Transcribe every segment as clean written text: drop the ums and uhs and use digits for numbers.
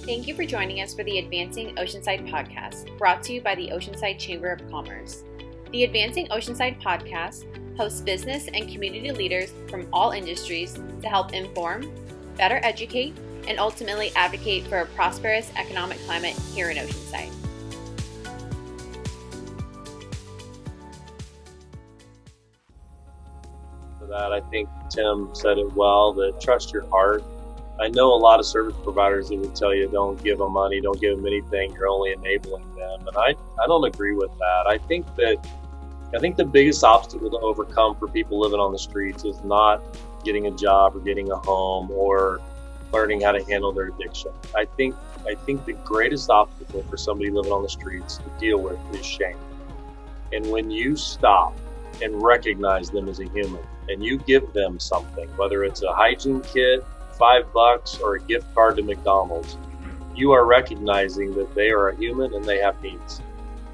Thank you for joining us for the Advancing Oceanside podcast, brought to you by the Oceanside Chamber of Commerce. The Advancing Oceanside podcast hosts business and community leaders from all industries to help inform, better educate, and ultimately advocate for a prosperous economic climate here in Oceanside. For that, I think Tim said it well, that trust your heart. I know a lot of service providers that would tell you don't give them money, don't give them anything, you're only enabling them. And I don't agree with that. I think the biggest obstacle to overcome for people living on the streets is not getting a job or getting a home or learning how to handle their addiction. I think the greatest obstacle for somebody living on the streets to deal with is shame. And when you stop and recognize them as a human and you give them something, whether it's a hygiene kit, $5 or a gift card to McDonald's, you are recognizing that they are a human and they have needs.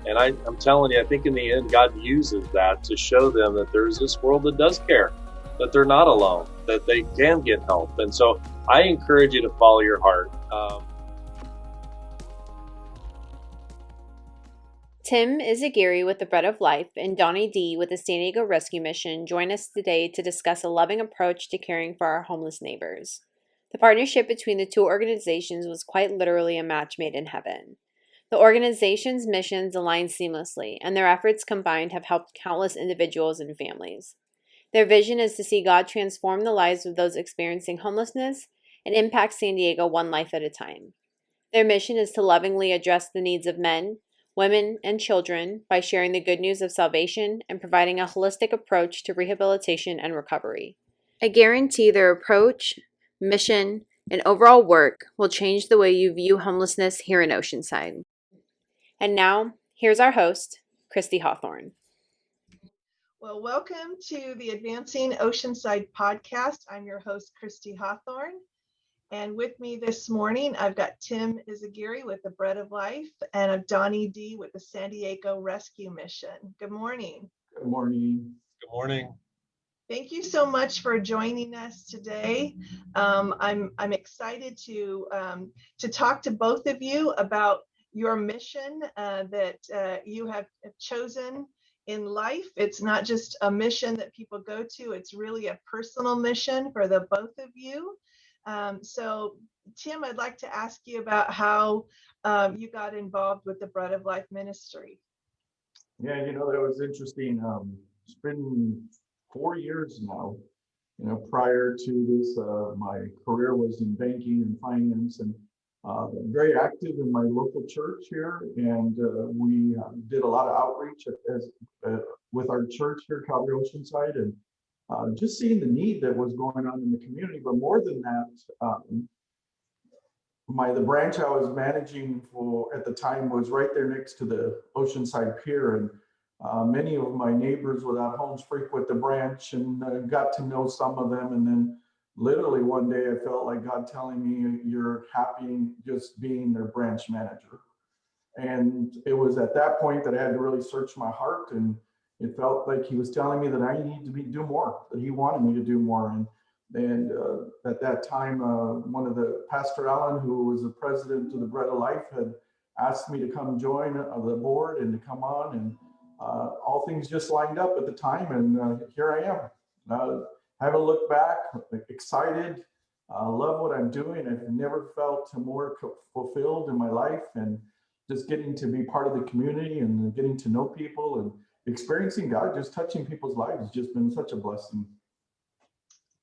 And I'm telling you, I think in the end, God uses that to show them that there's this world that does care, that they're not alone, that they can get help. And so I encourage you to follow your heart. Tim Yzaguirre with the Bread of Life and Donnie D with the San Diego Rescue Mission join us today to discuss a loving approach to caring for our homeless neighbors. The partnership between the two organizations was quite literally a match made in heaven. The organization's missions align seamlessly, and their efforts combined have helped countless individuals and families. Their vision is to see God transform the lives of those experiencing homelessness and impact San Diego one life at a time. Their mission is to lovingly address the needs of men, women, and children by sharing the good news of salvation and providing a holistic approach to rehabilitation and recovery. I guarantee their approach, mission, and overall work will change the way you view homelessness here in Oceanside. And now, here's our host, Christy Hawthorne. Well, welcome to the Advancing Oceanside podcast. I'm your host, Christy Hawthorne. And with me this morning, I've got Tim Yzaguirre with the Bread of Life and I've Donnie D with the San Diego Rescue Mission. Good morning. Good morning. Good morning. Thank you so much for joining us today. I'm excited to talk to both of you about your mission that you have chosen in life. It's not just a mission that people go to, it's really a personal mission for the both of you. So Tim, I'd like to ask you about how you got involved with the Bread of Life ministry. Yeah, that was interesting. It's been 4 years now. Prior to this, my career was in banking and finance, and very active in my local church here. And we did a lot of outreach with our church here, Calvary Oceanside, and just seeing the need that was going on in the community. But more than that, the branch I was managing for at the time was right there next to the Oceanside Pier, and many of my neighbors without homes frequent the branch, and got to know some of them. And then literally one day I felt like God telling me, you're happy just being their branch manager. And it was at that point that I had to really search my heart, and it felt like he was telling me that I need to do more, that he wanted me to do more. And at that time, one of Pastor Allen, who was the president of the Bread of Life, had asked me to come join the board and to come on, and all things just lined up at the time, and here I am. Haven't looked back, excited, love what I'm doing. I've never felt more fulfilled in my life, and just getting to be part of the community and getting to know people and experiencing God, just touching people's lives has just been such a blessing.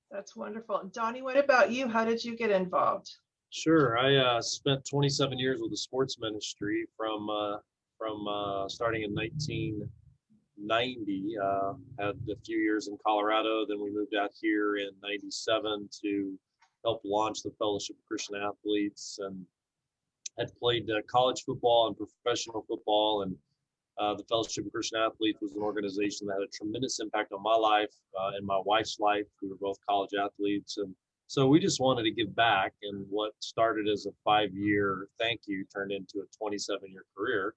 That's wonderful. Donnie, what about you? How did you get involved? Sure. I spent 27 years with the sports ministry from starting in 1990. Had a few years in Colorado. Then we moved out here in 97 to help launch the Fellowship of Christian Athletes, and had played college football and professional football. And the Fellowship of Christian Athletes was an organization that had a tremendous impact on my life and my wife's life. We were both college athletes. And so we just wanted to give back. And what started as a 5-year thank you turned into a 27-year career.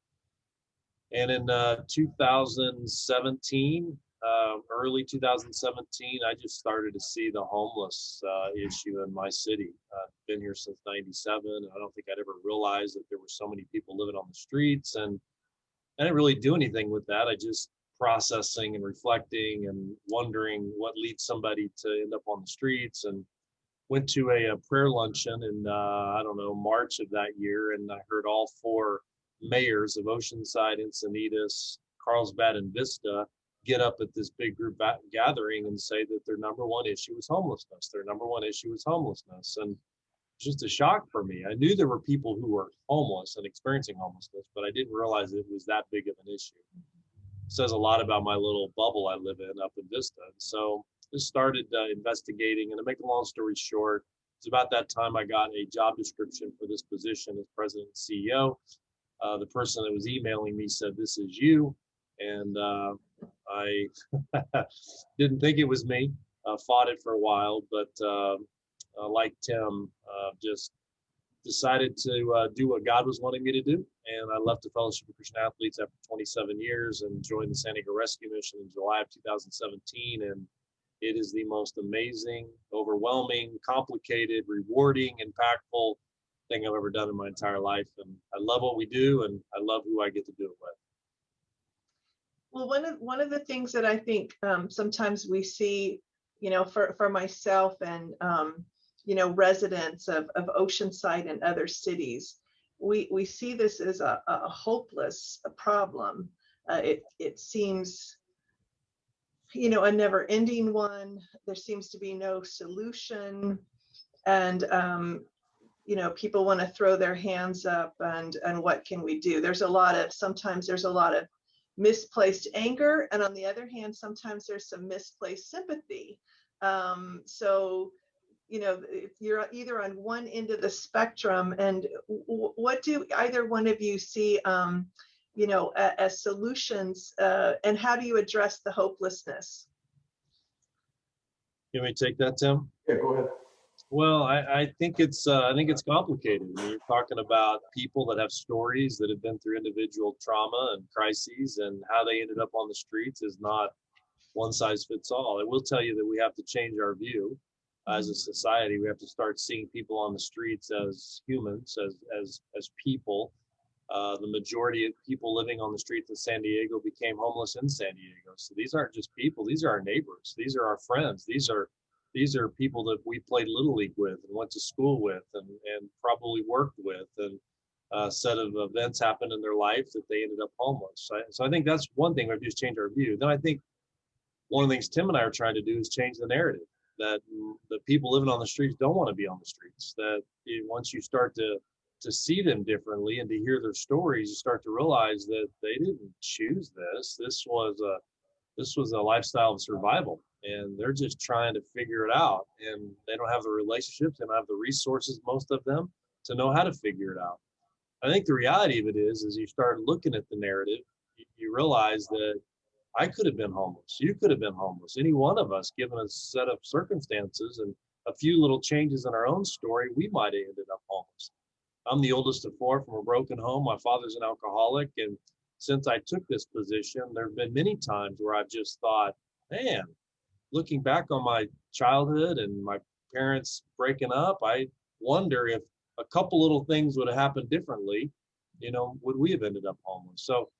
And in 2017, early 2017, I just started to see the homeless issue in my city. I've been here since '97. I don't think I'd ever realized that there were so many people living on the streets, and I didn't really do anything with that. I just processing and reflecting and wondering what leads somebody to end up on the streets, and went to a prayer luncheon in I don't know, March of that year, and I heard all four mayors of Oceanside, Encinitas, Carlsbad, and Vista get up at this big group gathering and say that their number one issue was homelessness. Their number one issue was homelessness, and it's just a shock for me. I knew there were people who were homeless and experiencing homelessness, but I didn't realize it was that big of an issue. It says a lot about my little bubble I live in up in Vista. And so just started investigating, and to make a long story short, it's about that time I got a job description for this position as president and CEO. The person that was emailing me said, "This is you." And I didn't think it was me. Fought it for a while, but like Tim, just decided to do what God was wanting me to do. And I left the Fellowship of Christian Athletes after 27 years and joined the San Diego Rescue Mission in July of 2017. And it is the most amazing, overwhelming, complicated, rewarding, impactful thing I've ever done in my entire life. And I love what we do, and I love who I get to do it with. Well, one of the things that I think sometimes we see, for myself and residents of Oceanside and other cities, we see this as a hopeless problem. It seems, a never-ending one. There seems to be no solution, and people want to throw their hands up and what can we do? Sometimes there's a lot of misplaced anger, and on the other hand, sometimes there's some misplaced sympathy. So if you're either on one end of the spectrum, and what do either one of you see as solutions, and how do you address the hopelessness? Can we take that, Tim? Yeah, go ahead. Well, I think it's complicated. I mean, you're talking about people that have stories that have been through individual trauma and crises, and how they ended up on the streets is not one size fits all. I will tell you that we have to change our view as a society. We have to start seeing people on the streets as humans, as people. The majority of people living on the streets in San Diego became homeless in San Diego. So these aren't just people; these are our neighbors. These are our friends. These are people that we played Little League with and went to school with and probably worked with, and a set of events happened in their life that they ended up homeless. So I think that's one thing we have to do, is change our view. Then I think one of the things Tim and I are trying to do is change the narrative that the people living on the streets don't want to be on the streets. That once you start to see them differently and to hear their stories, you start to realize that they didn't choose this. This was a lifestyle of survival, and they're just trying to figure it out. And they don't have the relationships, they don't have the resources, most of them, to know how to figure it out. I think the reality of it is you start looking at the narrative, you realize that I could have been homeless. You could have been homeless. Any one of us, given a set of circumstances and a few little changes in our own story, we might have ended up homeless. I'm the oldest of four from a broken home. My father's an alcoholic. And since I took this position, there have been many times where I've just thought, man, looking back on my childhood and my parents breaking up, I wonder if a couple little things would have happened differently, would we have ended up homeless? So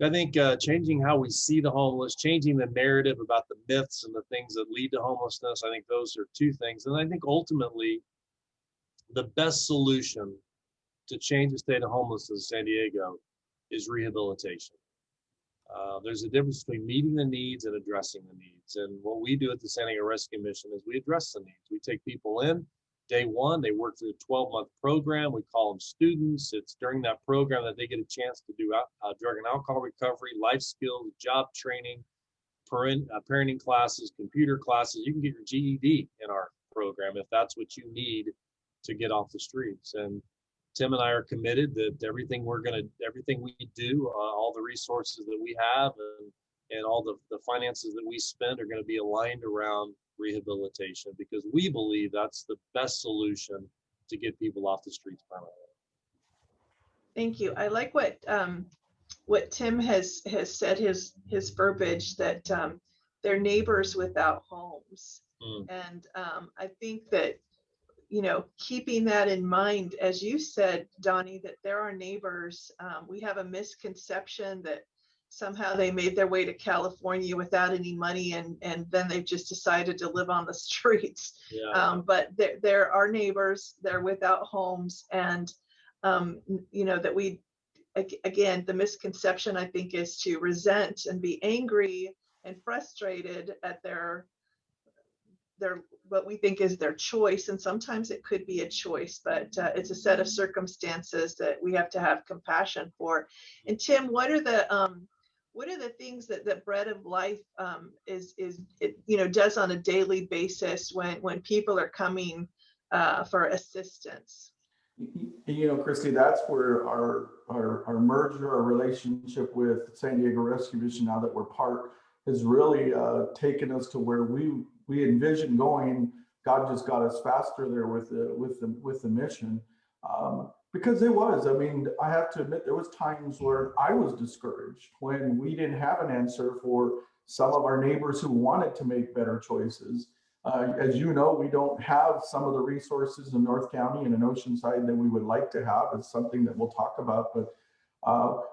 I think changing how we see the homeless, changing the narrative about the myths and the things that lead to homelessness, I think those are two things. And I think ultimately the best solution to change the state of homelessness in San Diego is rehabilitation. There's a difference between meeting the needs and addressing the needs. And what we do at the San Diego Rescue Mission is we address the needs. We take people in. Day one, they work through a 12-month program. We call them students. It's during that program that they get a chance to do drug and alcohol recovery, life skills, job training, parenting classes, computer classes. You can get your GED in our program if that's what you need to get off the streets. And Tim and I are committed that everything we do, all the resources that we have and all the finances that we spend are going to be aligned around rehabilitation, because we believe that's the best solution to get people off the streets permanently. Thank you. I like what what Tim has said, his verbiage that they're neighbors without homes. Mm. And I think that, you know, keeping that in mind, as you said, Donnie, that there are neighbors. We have a misconception that somehow they made their way to California without any money, and then they've just decided to live on the streets. Yeah. But there are neighbors, they're without homes, and you know, that we, again, the misconception I think is to resent and be angry and frustrated at their what we think is their choice, and sometimes it could be a choice, but it's a set of circumstances that we have to have compassion for. And Tim, what are the things that Bread of Life is it, you know, does on a daily basis when people are coming for assistance? You know, Christy, that's where our merger, our relationship with San Diego Rescue Mission, now that we're part, has really taken us to where we envision going. God just got us faster there with the mission, because it was. I mean, I have to admit, there was times where I was discouraged when we didn't have an answer for some of our neighbors who wanted to make better choices. As you know, we don't have some of the resources in North County and in Oceanside that we would like to have. It's something that we'll talk about, but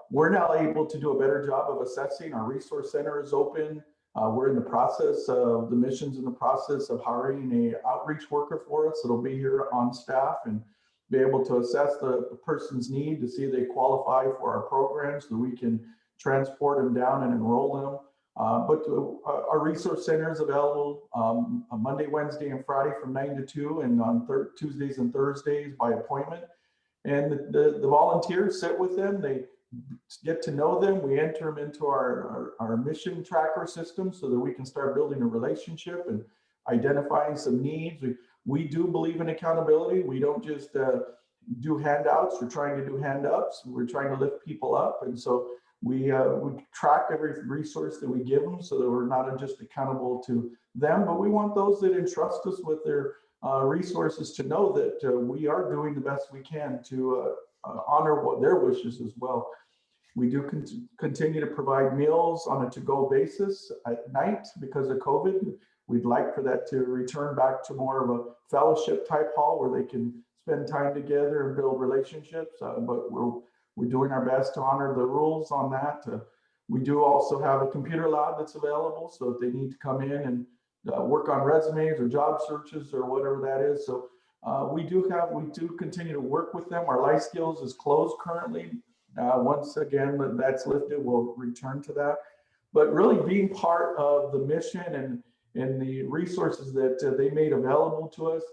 we're now able to do a better job of assessing. Our resource center is open. We're in the process of, the mission's in the process of hiring a outreach worker for us. It'll be here on staff and be able to assess the person's need to see if they qualify for our programs so that we can transport them down and enroll them. But our resource center is available on Monday, Wednesday, and Friday from 9 to 2, and on Tuesdays and Thursdays by appointment. And the volunteers sit with them. They get to know them. We enter them into our mission tracker system so that we can start building a relationship and identifying some needs. We do believe in accountability. We don't just do handouts. We're trying to do hand-ups. We're trying to lift people up. And so we track every resource that we give them so that we're not just accountable to them, but we want those that entrust us with their resources to know that we are doing the best we can to honor what their wishes as well. We do continue to provide meals on a to-go basis at night because of COVID. We'd like for that to return back to more of a fellowship type hall where they can spend time together and build relationships, but we're doing our best to honor the rules on that. We do also have a computer lab that's available, so if they need to come in and work on resumes or job searches or whatever that is. So we do continue to work with them. Our Life Skills is closed currently. Once again, that's lifted, we'll return to that. But really being part of the mission and the resources that they made available to us.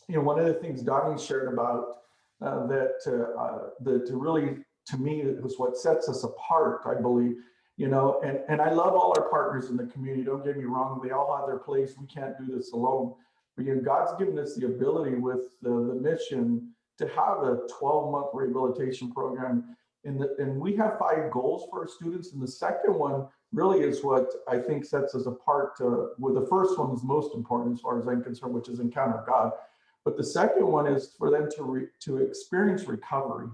You know, one of the things Donnie shared about that really, to me, is what sets us apart, I believe. You know, and I love all our partners in the community. Don't get me wrong; they all have their place. We can't do this alone. But you know, God's given us the ability with the mission to have a 12-month rehabilitation program. And we have 5 goals for our students. And the second one really is what I think sets us apart. Well, the first one is most important as far as I'm concerned, which is encounter God. But the second one is for them to experience recovery.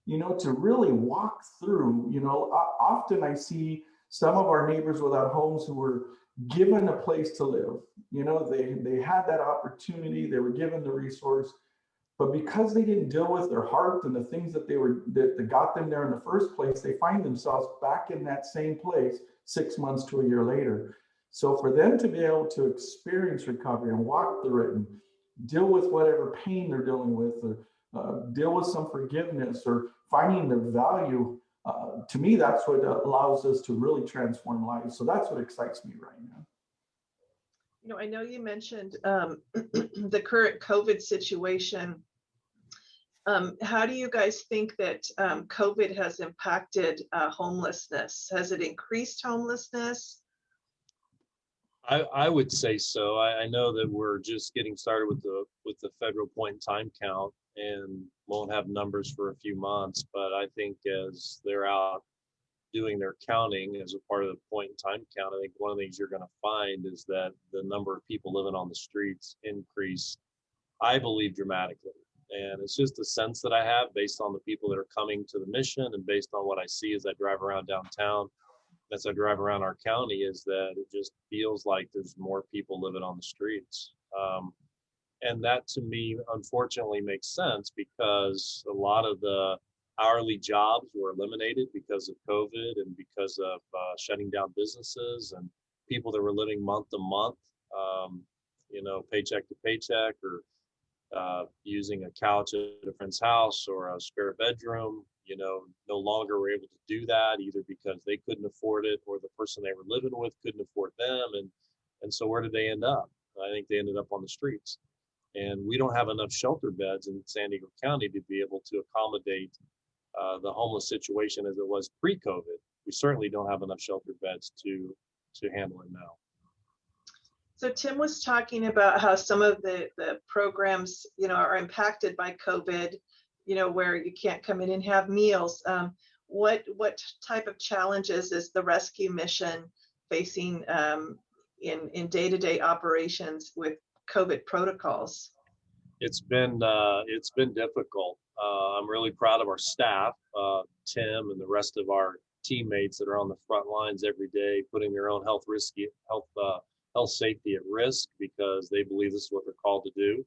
You know, to really walk through, you know, often I see some of our neighbors without homes who were given a place to live. You know, they had that opportunity, they were given the resource, but because they didn't deal with their heart and the things that that got them there in the first place, they find themselves back in that same place 6 months to a year later. So for them to be able to experience recovery and walk through it and deal with whatever pain they're dealing with, or deal with some forgiveness or finding their value, to me, that's what allows us to really transform lives. So that's what excites me right now. You know, I know you mentioned the current COVID situation. How do you guys think that COVID has impacted homelessness? Has it increased homelessness? I would say so. I know that we're just getting started with the federal point in time count and won't have numbers for a few months. But I think as they're out doing their counting as a part of the point in time count, I think one of the things you're going to find is that the number of people living on the streets increase, I believe, dramatically. And it's just a sense that I have based on the people that are coming to the mission and based on what I see as I drive around downtown, as I drive around our county, is that it just feels like there's more people living on the streets. And that to me, unfortunately, makes sense because a lot of the hourly jobs were eliminated because of COVID and because of shutting down businesses, and people that were living month to month, um, paycheck to paycheck, or using a couch at a friend's house or a spare bedroom, no longer were able to do that either because they couldn't afford it or the person they were living with couldn't afford them. And so where did they end up? I think they ended up on the streets. And we don't have enough shelter beds in San Diego County to be able to accommodate the homeless situation as it was pre-COVID. We certainly don't have enough shelter beds to handle it now. So Tim was talking about how some of the programs, are impacted by COVID, where you can't come in and have meals. What type of challenges is the rescue mission facing in day-to-day operations with COVID protocols? It's been difficult. I'm really proud of our staff, Tim and the rest of our teammates that are on the front lines every day, putting their own health safety at risk because they believe this is what they're called to do.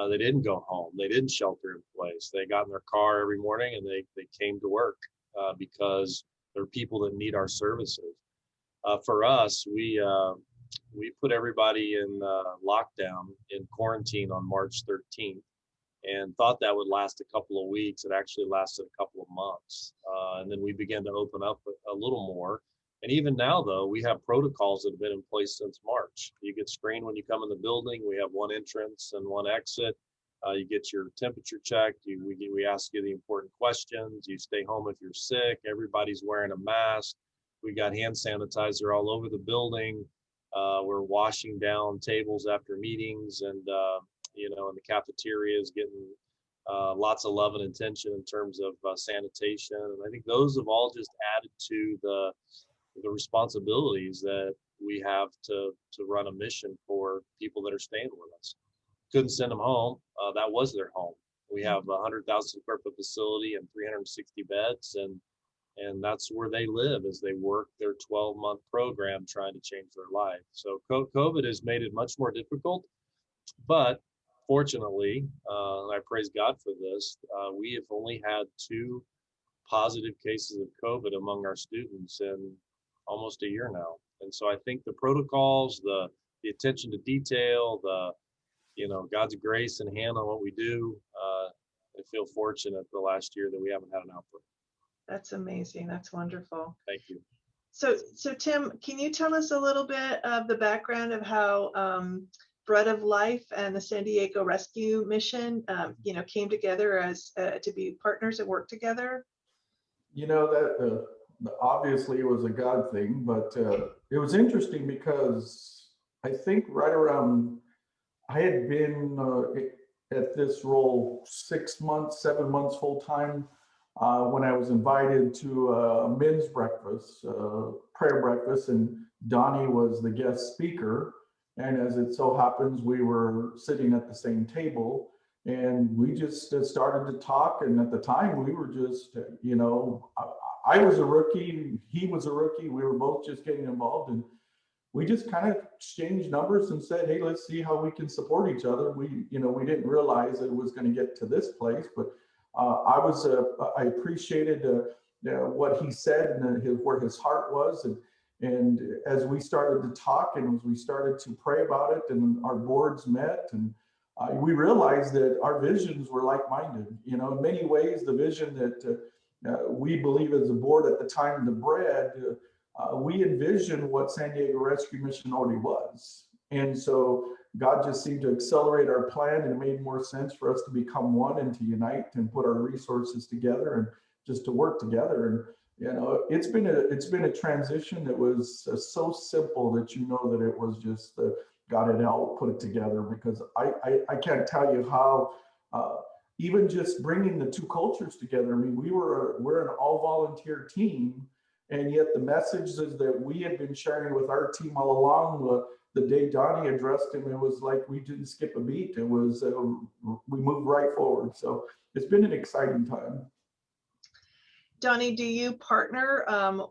They didn't go home. They didn't shelter in place. They got in their car every morning and they came to work because there are people that need our services. For us, we put everybody in lockdown in quarantine on March 13th and thought that would last a couple of weeks. It actually lasted a couple of months. And then we began to open up a little more. And even now, though, we have protocols that have been in place since March. You get screened when you come in the building. We have one entrance and one exit. You get your temperature checked. We ask you the important questions. You stay home if you're sick. Everybody's wearing a mask. We got hand sanitizer all over the building. We're washing down tables after meetings, and in the cafeterias, getting lots of love and attention in terms of sanitation. And I think those have all just added to the responsibilities that we have to run a mission for people that are staying with us. Couldn't send them home. That was their home. We have a 100,000 square foot facility and 360 beds, and that's where they live as they work their 12-month program trying to change their life. So COVID has made it much more difficult, but fortunately, I praise God for this, we have only had 2 positive cases of COVID among our students in almost a year now. And so I think the protocols, the attention to detail, God's grace and hand on what we do, I feel fortunate the last year that we haven't had an outbreak. That's amazing. That's wonderful. Thank you. So Tim, can you tell us a little bit of the background of how Bread of Life and the San Diego Rescue Mission, came together as to be partners and work together? That obviously it was a God thing, but it was interesting because I think right around, I had been at this role 6 months, 7 months full time when I was invited to a men's breakfast, prayer breakfast, and Donnie was the guest speaker. And as it so happens, we were sitting at the same table and we just started to talk. And at the time we were just, I was a rookie, he was a rookie. We were both just getting involved, and we just kind of exchanged numbers and said, hey, let's see how we can support each other. We didn't realize it was going to get to this place, but I appreciated what he said and where his heart was. And as we started to talk and as we started to pray about it and our boards met, and we realized that our visions were like-minded. In many ways, the vision that we believe as a board at the time, the Bread, we envisioned what San Diego Rescue Mission already was. And so God just seemed to accelerate our plan, and it made more sense for us to become one and to unite and put our resources together and just to work together. And it's been a transition that was so simple that that it was just God had helped put it together, because I can't tell you how even just bringing the 2 cultures together. I mean, we're an all volunteer team, and yet the messages that we had been sharing with our team all along, the day Donnie addressed him, it was like we didn't skip a beat. It was, we moved right forward. So it's been an exciting time. Donnie, do you partner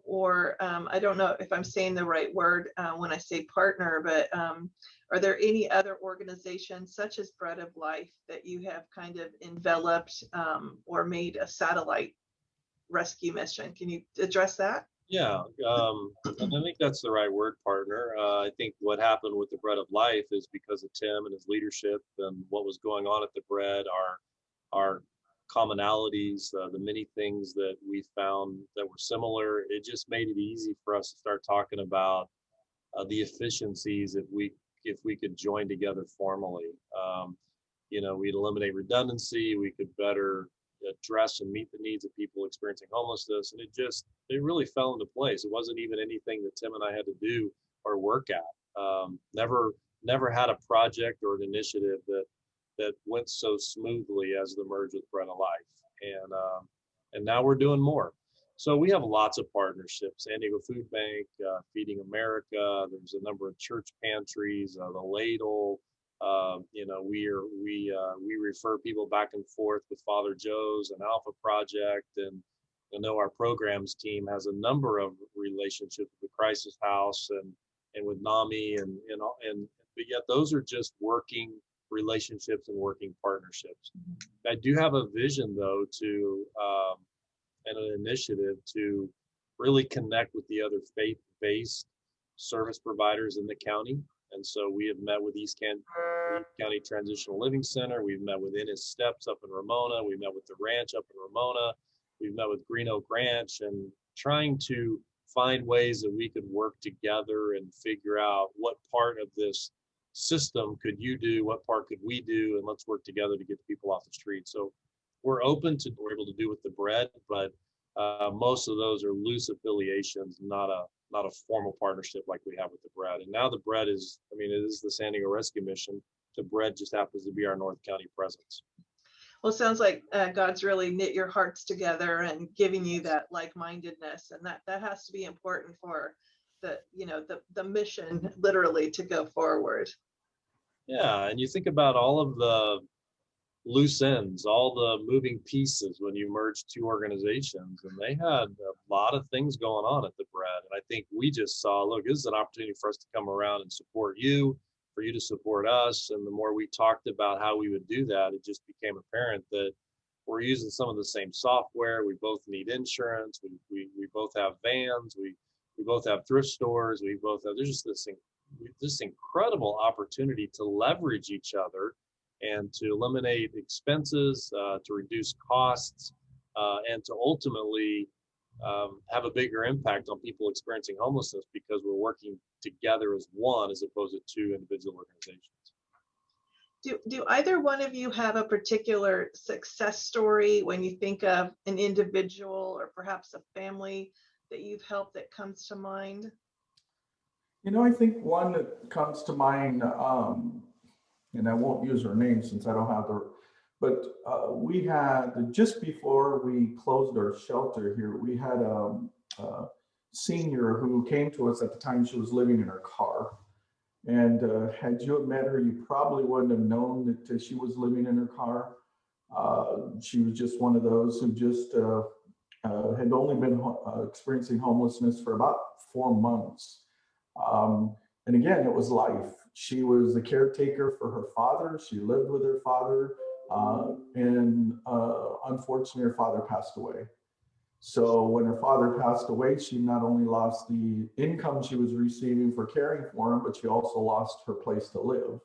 or I don't know if I'm saying the right word when I say partner, but are there any other organizations such as Bread of Life that you have kind of enveloped or made a satellite rescue mission? Can you address that? Yeah, and I think that's the right word, partner. I think what happened with the Bread of Life is because of Tim and his leadership and what was going on at the Bread, our commonalities, the many things that we found that were similar. It just made it easy for us to start talking about the efficiencies if we could join together formally. We'd eliminate redundancy. We could better address and meet the needs of people experiencing homelessness, and it really fell into place. It wasn't even anything that Tim and I had to do or work at. Never had a project or an initiative that went so smoothly as the merge with Bread of Life, and now we're doing more. So we have lots of partnerships: San Diego Food Bank, Feeding America. There's a number of church pantries, the Ladle. We refer people back and forth with Father Joe's and Alpha Project, and I know our programs team has a number of relationships with the Crisis House and with NAMI but yet those are just working relationships and working partnerships. I do have a vision though and an initiative to really connect with the other faith-based service providers in the county. And so we have met with East County Transitional Living Center. We've met with In His Steps up in Ramona. We've met with the ranch up in Ramona. We've met with Green Oak Ranch, and trying to find ways that we could work together and figure out what part of this system could you do, what part could we do, and let's work together to get people off the street. So we're open to what we're able to do with the Bread, but most of those are loose affiliations, not a formal partnership like we have with the Bread. And now the Bread it is the San Diego Rescue Mission. The Bread just happens to be our North County presence. Well, it sounds like God's really knit your hearts together and giving you that like-mindedness, and that has to be important for the mission literally to go forward. Yeah, and you think about all of the loose ends, all the moving pieces when you merge two organizations, and they had a lot of things going on at the Bread. And I think we just saw, look, this is an opportunity for us to come around and support you, for you to support us. And the more we talked about how we would do that, it just became apparent that we're using some of the same software. We both need insurance. We both have vans. We both have thrift stores. There's just this incredible opportunity to leverage each other and to eliminate expenses, to reduce costs, and to ultimately have a bigger impact on people experiencing homelessness because we're working together as one as opposed to two individual organizations. Do either one of you have a particular success story when you think of an individual or perhaps a family that you've helped that comes to mind? I think one that comes to mind, and I won't use her name since I don't have her, but we had, just before we closed our shelter here, we had a senior who came to us at the time. She was living in her car. And had you met her, you probably wouldn't have known that she was living in her car. She was just one of those who just had only been experiencing homelessness for about 4 months. And again, it was life. She was the caretaker for her father. She lived with her father. And unfortunately, her father passed away. So when her father passed away, she not only lost the income she was receiving for caring for him, but she also lost her place to live.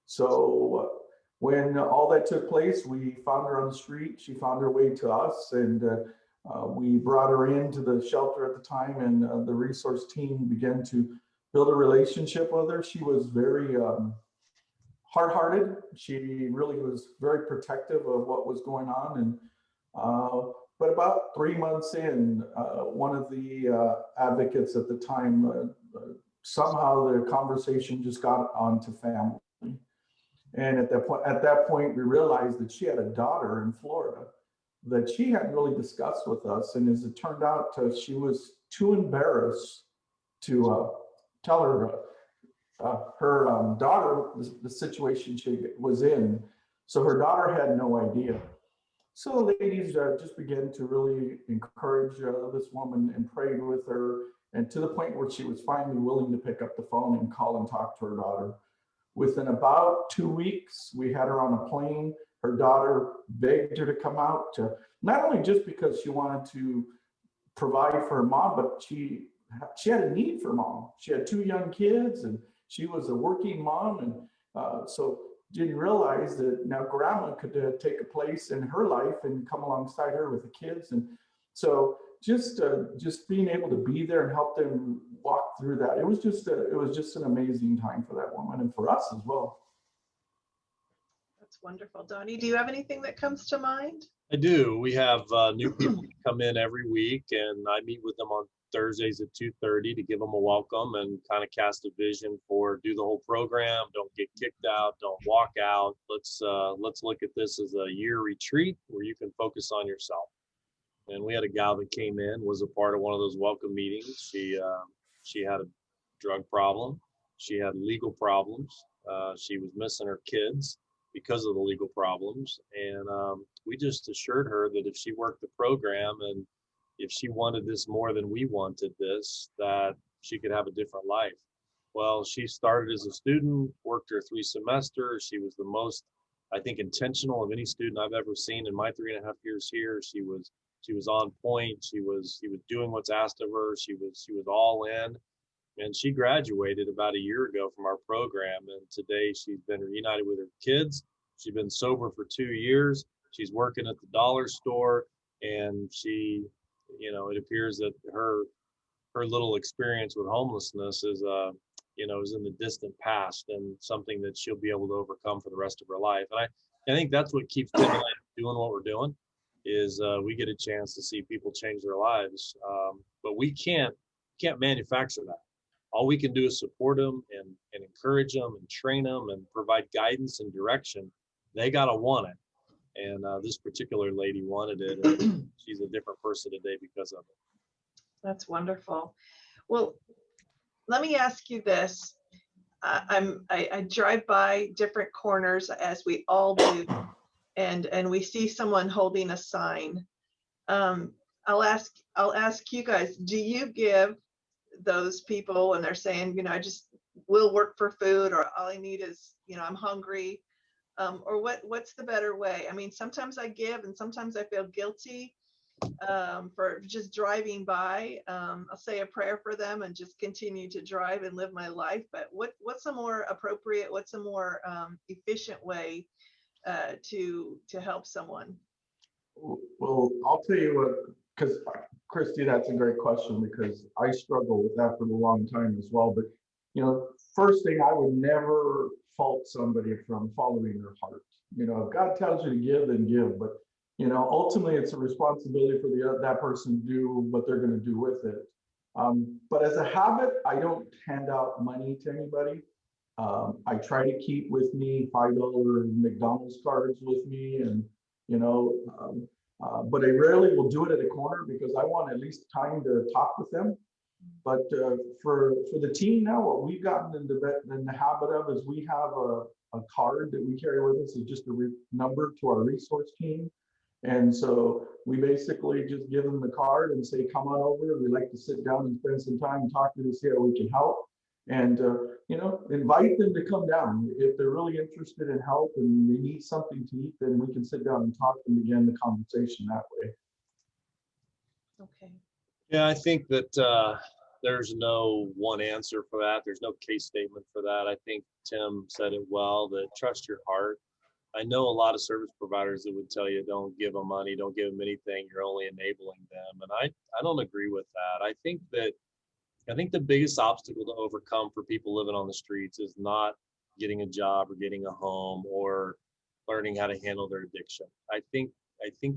So when all that took place, we found her on the street. She found her way to us, and we brought her into the shelter at the time, and the resource team began to build a relationship with her. She was very hard-hearted. She really was very protective of what was going on. And but about 3 months in, one of the advocates at the time, somehow the conversation just got onto family. And at that point, we realized that she had a daughter in Florida that she hadn't really discussed with us. And as it turned out, she was too embarrassed to tell her her daughter, the situation she was in, so her daughter had no idea. So the ladies just began to really encourage this woman and prayed with her, and to the point where she was finally willing to pick up the phone and call and talk to her daughter. Within about 2 weeks, we had her on a plane. Her daughter begged her to come out, to, not only just because she wanted to provide for her mom, but she had a need for mom. She had 2 young kids, and she was a working mom, and so didn't realize that now grandma could take a place in her life and come alongside her with the kids. And so just being able to be there and help them walk through that, it was just an amazing time for that woman and for us as well. That's wonderful. Donnie, do you have anything that comes to mind? I do. We have new people come in every week, and I meet with them on Thursdays at 2:30 to give them a welcome and kind of cast a vision for do the whole program. Don't get kicked out. Don't walk out. Let's look at this as a year retreat where you can focus on yourself. And we had a gal that came in, was a part of one of those welcome meetings. She had a drug problem. She had legal problems. She was missing her kids because of the legal problems. And we just assured her that if she worked the program and if she wanted this more than we wanted this, that she could have a different life. Well, she started as a student, worked her 3 semesters. She was the most, I think, intentional of any student I've ever seen in my 3.5 years here. She was on point. She was doing what's asked of her. She was all in. And she graduated about a year ago from our program. And today she's been reunited with her kids. She's been sober for 2 years. She's working at the dollar store, and she, it appears that her little experience with homelessness is is in the distant past and something that she'll be able to overcome for the rest of her life. And I think that's what keeps Tim and I doing what we're doing, is we get a chance to see people change their lives. But we can't manufacture that. All we can do is support them and encourage them and train them and provide guidance and direction. They got to want it. And this particular lady wanted it. And she's a different person today because of it. That's wonderful. Well, let me ask you this. I drive by different corners, as we all do, and we see someone holding a sign. I'll ask you guys, do you give those people when they're saying, I just will work for food, or all I need is, I'm hungry, or what's the better way? I mean, sometimes I give and sometimes I feel guilty for just driving by. I'll say a prayer for them and just continue to drive and live my life. But what's a more appropriate, what's a more efficient way to help someone? Well, I'll tell you what, because Christy, that's a great question, because I struggle with that for a long time as well. But first thing, I would never fault somebody from following their heart. If God tells you to give, then give. But ultimately, it's a responsibility for that person to do what they're going to do with it. But as a habit, I don't hand out money to anybody. I try to keep with me $5 McDonald's cards with me, and but I rarely will do it at a corner because I want at least time to talk with them. But for the team now, what we've gotten in the habit of is we have a card that we carry with us. It's just a number to our resource team. And so we basically just give them the card and say, come on over. We like to sit down and spend some time and talk to them, see how we can help. And, invite them to come down. If they're really interested in help and they need something to eat, then we can sit down and talk and begin the conversation that way. Okay. Yeah, I think that there's no one answer for that. There's no case statement for that. I think Tim said it well, that trust your heart. I know a lot of service providers that would tell you, don't give them money, don't give them anything, you're only enabling them. And I don't agree with that. I think the biggest obstacle to overcome for people living on the streets is not getting a job or getting a home or learning how to handle their addiction. I think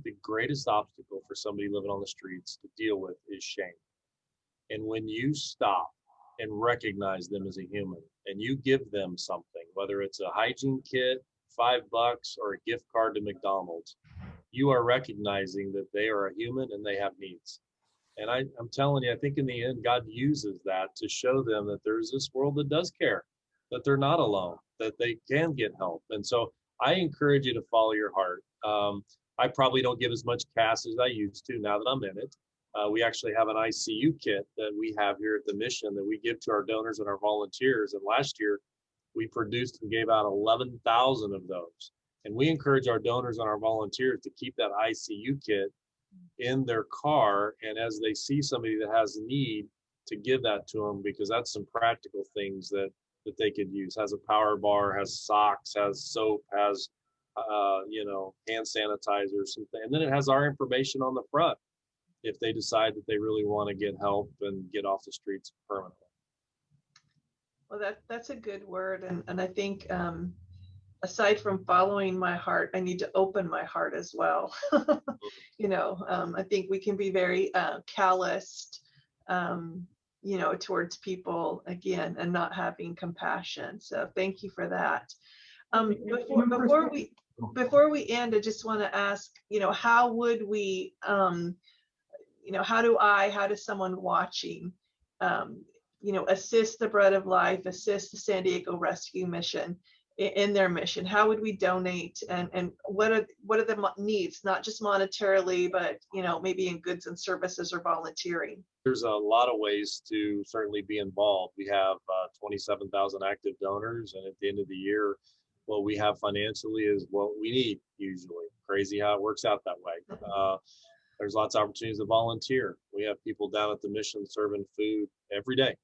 the greatest obstacle for somebody living on the streets to deal with is shame. And when you stop and recognize them as a human and you give them something, whether it's a hygiene kit, $5, or a gift card to McDonald's, you are recognizing that they are a human and they have needs. And I'm telling you, I think in the end, God uses that to show them that there's this world that does care. that they're not alone, that they can get help. And so I encourage you to follow your heart. I probably don't give as much cash as I used to now that I'm in it. We actually have an ICU kit that we have here at the mission that we give to our donors and our volunteers. And last year, we produced and gave out 11,000 of those. And we encourage our donors and our volunteers to keep that ICU kit in their car. And as they see somebody that has need, to give that to them, because that's some practical things that they could use. Has a power bar, has socks, has soap, has hand sanitizer, something. And then it has our information on the front if they decide that they really want to get help and get off the streets permanently. Well, that's a good word. And I think aside from following my heart, I need to open my heart as well. I think we can be very calloused, towards people again, and not having compassion. So thank you for that. Before we end, I just want to ask, how would we, how does someone watching, assist the Bread of Life, assist the San Diego Rescue Mission in their mission? How would we donate, and what are the needs, not just monetarily, but maybe in goods and services or volunteering? There's a lot of ways to certainly be involved. We have 27,000 active donors, and at the end of the year, what we have financially is what we need usually. Crazy how it works out that way. There's lots of opportunities to volunteer. We have people down at the mission serving food every day,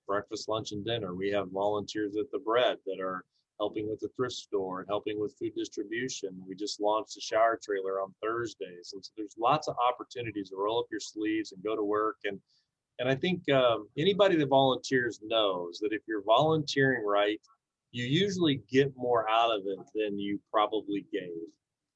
breakfast, lunch, and dinner. We have volunteers at the Bread that are helping with the thrift store and helping with food distribution. We just launched a shower trailer on Thursdays. And so there's lots of opportunities to roll up your sleeves and go to work. And I think anybody that volunteers knows that if you're volunteering right, you usually get more out of it than you probably gave.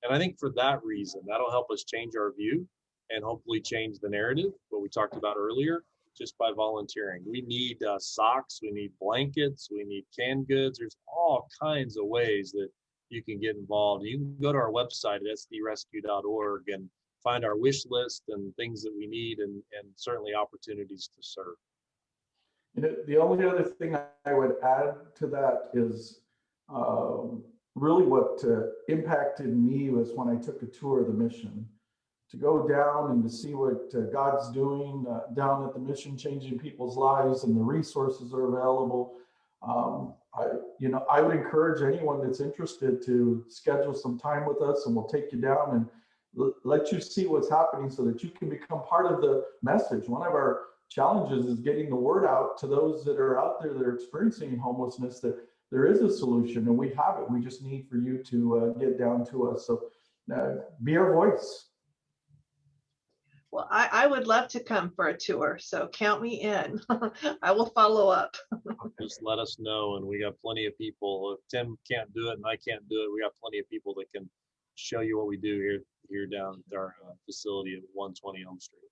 And I think for that reason, that'll help us change our view and hopefully change the narrative, what we talked about earlier, just by volunteering. We need socks, we need blankets, we need canned goods. There's all kinds of ways that you can get involved. You can go to our website at sdrescue.org and find our wish list and things that we need, and certainly opportunities to serve. The only other thing I would add to that is really what impacted me was when I took a tour of the mission. To go down and to see what God's doing down at the mission, changing people's lives, and the resources are available. I would encourage anyone that's interested to schedule some time with us, and we'll take you down and let you see what's happening so that you can become part of the message. One of our challenges is getting the word out to those that are out there that are experiencing homelessness, that there is a solution and we have it. We just need for you to get down to us. So be our voice. Well, I would love to come for a tour, so count me in. I will follow up. Just let us know, and we got plenty of people. If Tim can't do it and I can't do it, we got plenty of people that can show you what we do here down at our facility at 120 Elm Street.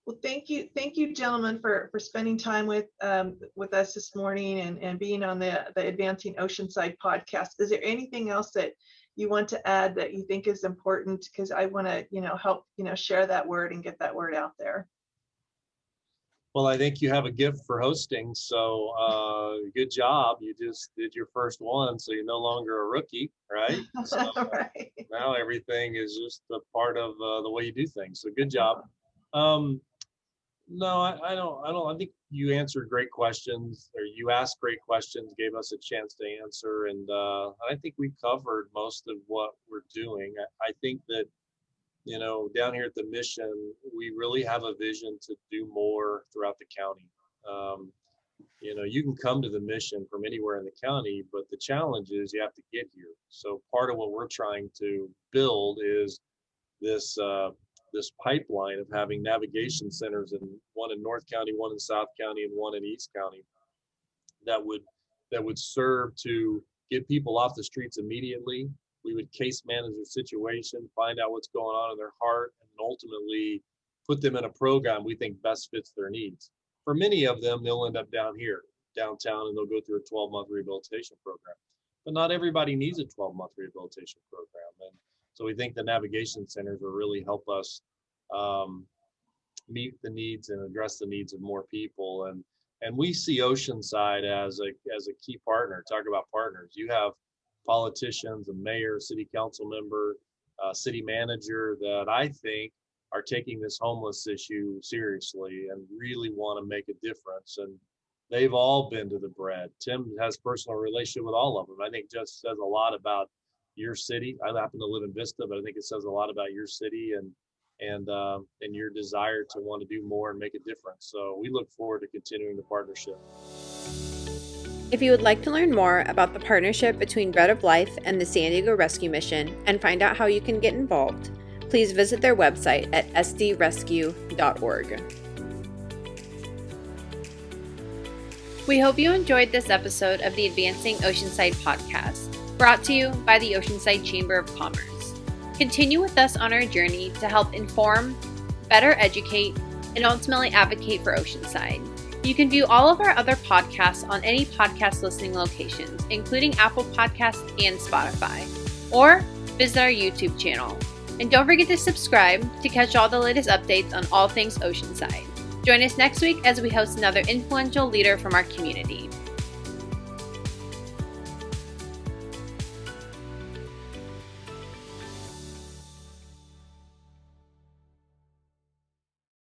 Well, thank you, gentlemen, for spending time with us this morning and being on the Advancing Oceanside podcast. Is there anything else that you want to add that you think is important? Because I want to, help, share that word and get that word out there. Well, I think you have a gift for hosting, so good job. You just did your first one, so you're no longer a rookie, right? So right. Now everything is just a part of the way you do things. So good job. No, I don't. I think you answered great questions, or you asked great questions, gave us a chance to answer, and I think we covered most of what we're doing. I think that, down here at the mission, we really have a vision to do more throughout the county. You can come to the mission from anywhere in the county, but the challenge is you have to get here. So part of what we're trying to build is this pipeline of having navigation centers, and one in North County, one in South County, and one in East County, that would serve to get people off the streets immediately. We would case manage their situation, find out what's going on in their heart, and ultimately put them in a program we think best fits their needs. For many of them, they'll end up downtown, and they'll go through a 12-month rehabilitation program. But not everybody needs a 12-month rehabilitation program. And so we think the navigation centers will really help us meet the needs and address the needs of more people. And And we see Oceanside as a key partner. Talk about partners. You have politicians, a mayor, city council member, city manager that I think are taking this homeless issue seriously and really want to make a difference. And they've all been to the bread. Tim has personal relationship with all of them. I think just says a lot about your city. I happen to live in Vista, but I think it says a lot about your city and your desire to want to do more and make a difference. So we look forward to continuing the partnership. If you would like to learn more about the partnership between Bread of Life and the San Diego Rescue Mission and find out how you can get involved, please visit their website at sdrescue.org. We hope you enjoyed this episode of the Advancing Oceanside podcast, brought to you by the Oceanside Chamber of Commerce. Continue with us on our journey to help inform, better educate, and ultimately advocate for Oceanside. You can view all of our other podcasts on any podcast listening locations, including Apple Podcasts and Spotify, or visit our YouTube channel. And don't forget to subscribe to catch all the latest updates on all things Oceanside. Join us next week as we host another influential leader from our community.